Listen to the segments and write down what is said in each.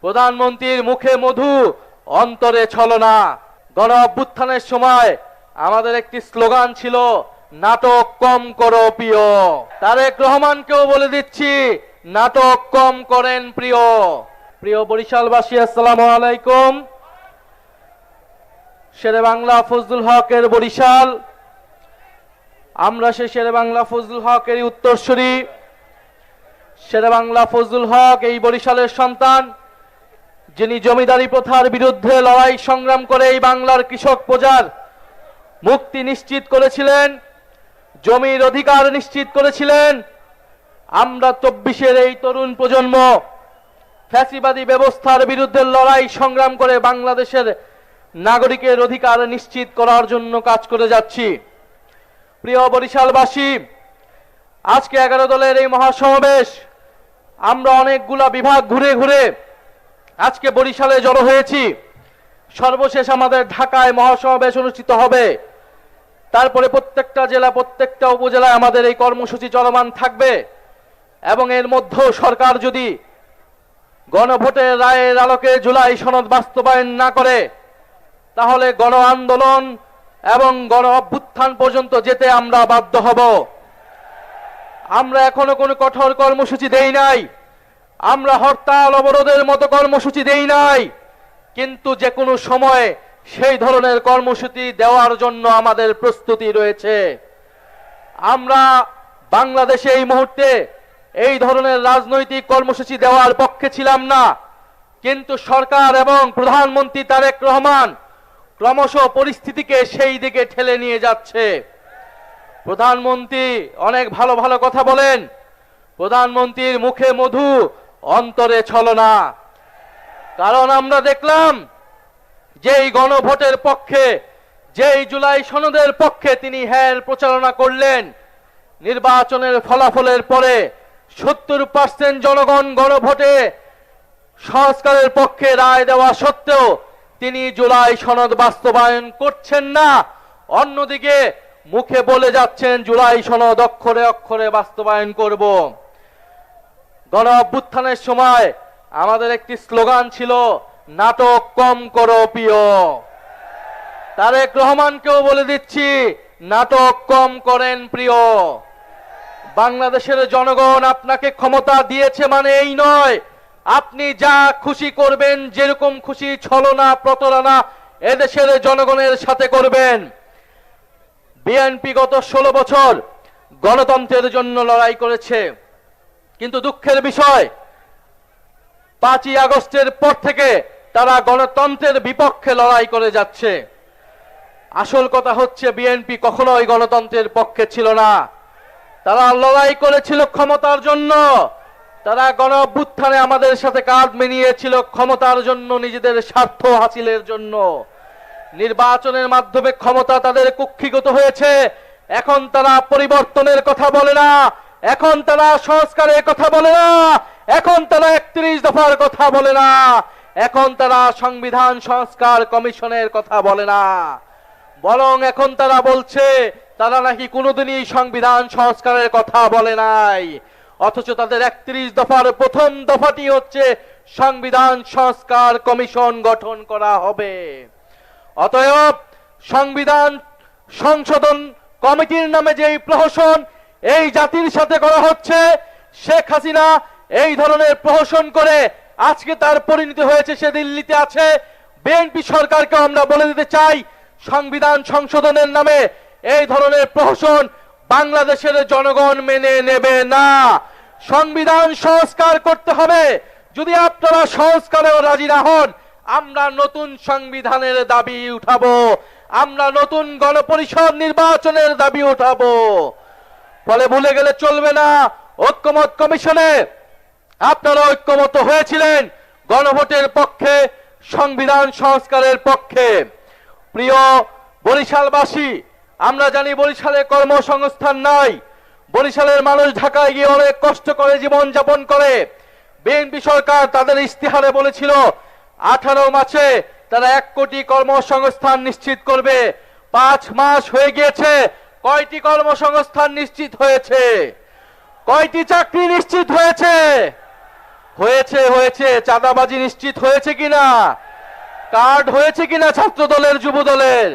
প্রধানমন্ত্রীর মুখে মধু অন্তরে ছলনা। গণ অভ্যুত্থানের সময় আমাদের একটি স্লোগান ছিল, নাটক কম করো প্রিয়। তারেক রহমানকেও বলে দিচ্ছি, নাটক কম করেন প্রিয়। প্রিয় বরিশালবাসী, আসসালামু আলাইকুম। শেরে বাংলা ফজলুল হকের বরিশাল, আমরা সেই শেরে বাংলা ফজলুল হকের উত্তরসূরি। শেরে বাংলা ফজলুল হক এই বরিশালের সন্তান, যিনি জমিদারি প্রথার বিরুদ্ধে লড়াই সংগ্রাম করে এই বাংলার কৃষক প্রজার মুক্তি নিশ্চিত করেছিলেন, জমির অধিকার নিশ্চিত করেছিলেন। আমরা 24-এর এই তরুণ প্রজন্ম ফ্যাসিবাদী ব্যবস্থার বিরুদ্ধে লড়াই সংগ্রাম করে বাংলাদেশের নাগরিকের অধিকার নিশ্চিত করার জন্য কাজ করে যাচ্ছি। প্রিয় বরিশালবাসী, আজকে 11 দলের এই মহাসমাবেশ, আমরা অনেকগুলা বিভাগ ঘুরে ঘুরে আজকে বরিশালে জড়ো হয়েছি। সর্বশেষ আমাদের ঢাকায় মহাসমাবেশ অনুষ্ঠিত হবে। তারপরে প্রত্যেকটা জেলা, প্রত্যেকটা উপজেলায় আমাদের এই কর্মসূচি চলমান থাকবে। এবং এর মধ্যেও সরকার যদি গণভোটের রায়ের আলোকে জুলাই সনদ বাস্তবায়ন না করে, তাহলে গণ আন্দোলন এবং গণ অভ্যুত্থান পর্যন্ত যেতে আমরা বাধ্য হব। আমরা এখনো কোনো কঠোর কর্মসূচি দেই নাই, আমরা হরতাল অবরোধের মতো কর্মসূচি দেই নাই, কিন্তু যে কোনো সময় সেই ধরনের কর্মসূচি দেওয়ার জন্য আমাদের প্রস্তুতি রয়েছে। আমরা বাংলাদেশে এই মুহূর্তে এই ধরনের রাজনৈতিক কর্মসূচি দেওয়ার পক্ষে ছিলাম না, কিন্তু সরকার এবং প্রধানমন্ত্রী তারেক রহমান ক্রমশ পরিস্থিতিকে সেই দিকে ঠেলে নিয়ে যাচ্ছে। প্রধানমন্ত্রী অনেক ভালো ভালো কথা বলেন, প্রধানমন্ত্রীর মুখে মধু অন্তরে ছলনা। কারণ আমরা দেখলাম যেই গণভোটের পক্ষে, যেই জুলাই সনদের পক্ষে তিনি হ্যার প্রচারণা করলেন, নির্বাচনের ফলাফলের পরে 70% জনগণ গণভোটে সংস্কারের পক্ষে রায় দেওয়া সত্ত্বেও তিনি জুলাই সনদ বাস্তবায়ন করছেন না। অন্যদিকে মুখে বলে যাচ্ছেন জুলাই সনদ অক্ষরে অক্ষরে বাস্তবায়ন করব। গণ অভ্যুত্থানের সময় আমাদের একটি স্লোগান ছিল, নাটক কম করো প্রিয়। তারেক রহমানকেও বলে দিচ্ছি, নাটক কম করেন প্রিয়। বাংলাদেশের জনগণ আপনাকে ক্ষমতা দিয়েছে মানে এই নয় আপনি যা খুশি করবেন, যেরকম খুশি ছলনা প্রতারণা এদেশের জনগণের সাথে করবেন। বিএনপি গত 16 বছর গণতন্ত্রের জন্য লড়াই করেছে, কিন্তু দুঃখের বিষয় 5ই আগস্টের পর থেকে তারা গণতন্ত্রের বিপক্ষে লড়াই করে যাচ্ছে। আসল কথা হচ্ছে, বিএনপি কখনোই গণতন্ত্রের পক্ষে ছিল না, তারা লড়াই করেছিল ক্ষমতার জন্য। তারা গণ অভ্যুত্থানে আমাদের সাথে কাঁধ মিলিয়েছিল ক্ষমতার জন্য, নিজেদের স্বার্থ হাসিলের জন্য। নির্বাচনের মাধ্যমে ক্ষমতা তাদের কুক্ষিগত হয়েছে। এখন তারা পরিবর্তনের কথা বলে না, এখন তারা সংস্কারের কথা বলে না, এখন তারা 31 দফার কথা বলে না, এখন তারা সংবিধান সংস্কার কমিশনের কথা বলে না, বরং এখন তারা বলছে তারা নাকি কোনোদিনই সংবিধান সংস্কারের কথা বলে নাই। অথচ তাদের 31 দফার প্রথম দফাটি হচ্ছে সংবিধান সংস্কার কমিশন গঠন করা হবে। অতএব সংবিধান সংশোধন কমিটির নামে যেই প্রহসন এই জাতির সাথে করা হচ্ছে, শেখ হাসিনা এই ধরনের প্রহসন করে আজকে তার পরিণতি হয়েছে সে দিল্লিতে আছে। বিএনপি সরকারকে আমরা বলে দিতে চাই, সংবিধান সংশোধনের নামে এই ধরনের প্রহসন বাংলাদেশের জনগণ মেনে নেবে না। সংবিধান সংস্কার করতে হবে। যদি আপনারা সংস্কারেও রাজি না হন, আমরা নতুন সংবিধানের দাবি উঠাবো, আমরা নতুন গণপরিষদ নির্বাচনের দাবি উঠাবো। ফলে ভুলে গেলে চলবে না, ঐক্যমত কমিশনে আপনারা ঐক্যমত হয়েছিলেন গণভোটের পক্ষে, সংবিধান সংস্কারের পক্ষে। প্রিয় বরিশালবাসী, আমরা জানি বরিশালে কর্মসংস্থান নাই, বরিশালের মানুষ ঢাকায় গিয়ে অনেক কষ্ট করে জীবন যাপন করে। বিএনপি সরকার তাদের ইস্তিহারে বলেছিল 18 মাসে তারা 1 কোটি কর্মসংস্থান নিশ্চিত করবে। 5 মাস হয়ে গিয়েছে, কয়টি কর্মসংস্থান নিশ্চিত হয়েছে? কয়টি চাকরি নিশ্চিত হয়েছে? হয়েছে হয়েছে চাঁদাবাজি নিশ্চিত হয়েছে কিনা, কার্ড হয়েছে কিনা ছাত্র দলের যুব দলের,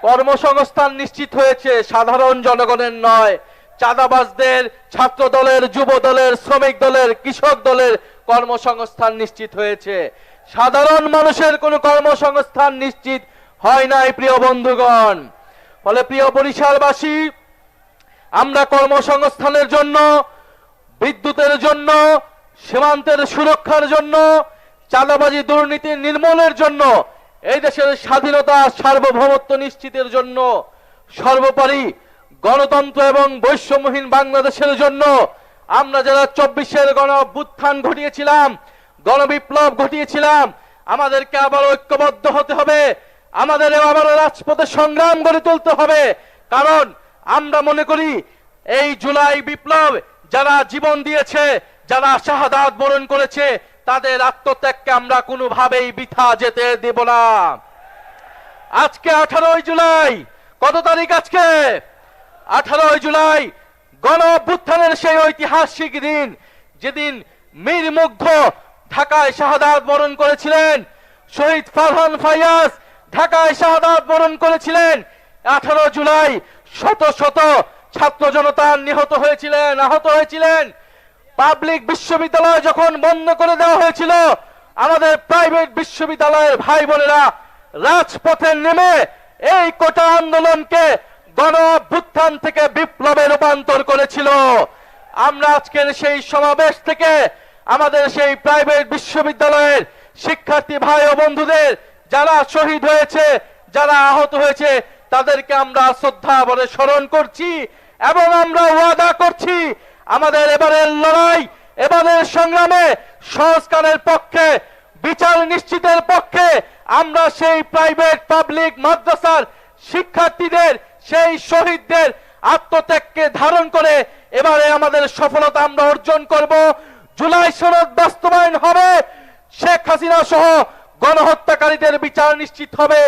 কর্মসংস্থান নিশ্চিত হয়েছে সাধারণ জনগণের নয়, চাঁদাবাজদের, ছাত্র দলের, যুব দলের, শ্রমিক দলের, কৃষক দলের কর্মসংস্থান নিশ্চিত হয়েছে। সাধারণ মানুষের কোনো কর্মসংস্থান নিশ্চিত হয় নাই প্রিয় বন্ধুগণ। ফলে প্রিয় বরিশালবাসী, আমরা কর্মসংস্থানের জন্য, বিদ্যুতের জন্য, সীমান্তের সুরক্ষার জন্য, চাঁদাবাজি দুর্নীতি নির্মূলের জন্য, এই দেশের স্বাধীনতা সার্বভৌমত্ব নিশ্চিতের জন্য, সর্বোপরি গণতন্ত্র এবং বৈষম্যহীন বাংলাদেশের জন্য আমরা যারা 24-এর গণ অভ্যুত্থান ঘটিয়েছিলাম, গণবিপ্লব ঘটিয়েছিলাম, আমাদেরকে আবার ঐক্যবদ্ধ হতে হবে, আমাদের আবারও রাজপথে সংগ্রাম গড়ে তুলতে হবে। কারণ আমরা মনে করি এই জুলাই বিপ্লব যারা জীবন দিয়েছে, যারা শাহাদাত বরণ করেছে, তাদের আত্মত্যাগকে আমরা কোনোভাবেই বৃথা যেতে দেব না। আজকে 18 জুলাই, কত তারিখ আজকে? 18 জুলাই গণ অভ্যুত্থানের সেই ঐতিহাসিক দিন, যেদিন মীর মুগ্ধ ঢাকায় শাহাদাত বরণ করেছিলেন, শহীদ ফারহান ফায়াজ ঢাকায় শাহাদাত বরণ করেছিলেন। 18 জুলাই শত শত ছাত্র জনতা নিহত হয়েছিলেন, আহত হয়েছিলেন। পাবলিক বিশ্ববিদ্যালয় যখন বন্ধ করে দেওয়া হয়েছিল, আমাদের প্রাইভেট বিশ্ববিদ্যালয়ের ভাই বোনেরা রাজপথে নেমে এই কোটা আন্দোলনকে গণ অভ্যুত্থান থেকে বিপ্লবে রূপান্তর করেছিল। আমরা আজকের সেই সমাবেশ থেকে আমাদের সেই প্রাইভেট বিশ্ববিদ্যালয়ের শিক্ষার্থী ভাই ও বন্ধুদের যারা শহীদ হয়েছে, যারা আহত হয়েছে, তাদেরকে আমরা শ্রদ্ধা ভরে স্মরণ করছি এবং আমরা ওয়াদা করছি আমাদের এবারের লড়াই, এবারের সংগ্রামে সংস্কারের পক্ষে, বিচার নিশ্চিতের পক্ষে আমরা সেই প্রাইভেট পাবলিক মাদ্রাসার শিক্ষার্থীদের, সেই শহীদদের আত্মত্যাগকে ধারণ করে এবারে আমাদের সফলতা আমরা অর্জন করব। জুলাই সনদ বাস্তবায়ন হবে, শেখ হাসিনা সহ গণহত্যাকারীদের বিচার নিশ্চিত হবে,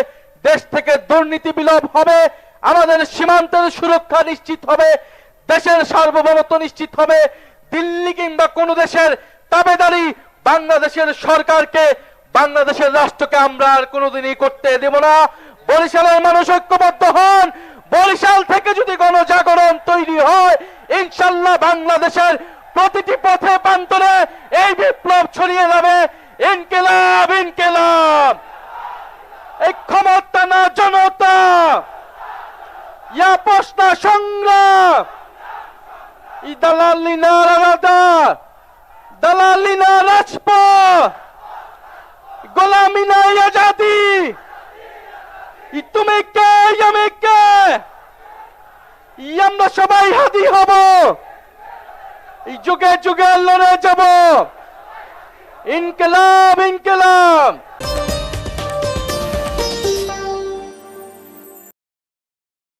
দেশ থেকে দুর্নীতি বিলোপ হবে, আমাদের সীমান্তের সুরক্ষা নিশ্চিত হবে, দেশের সার্বভৌমত্ব নিশ্চিত হবে। দিল্লি কিংবা কোন দেশের তাবেদারি বাংলাদেশের সরকারকে, বাংলাদেশের রাষ্ট্রকে আমরা আর কোনোদিনই করতে দেব না। বরিশালের মানুষ ঐক্যবদ্ধ হন। বরিশাল থেকে যদি গণজাগরণ তৈরি হয়, ইনশাল্লাহ বাংলাদেশের প্রতিটি পথে প্রান্তরে এই বিপ্লব ছড়িয়ে যাবে। ইনকিলাব ইনকিলাব, এই ক্ষমতা না জনতা, ইয়া প্রশ্ন সংগ্রাম, ই দালালি না রাজা, দালালি না রাজপথ, গোলামি না আজাদি, ই তুমি কে, আমি কে, আমরা সবাই হাদি হব, এই যুগে যুগে লড়ে যাব। ইনকিলাব ইনকিলাব।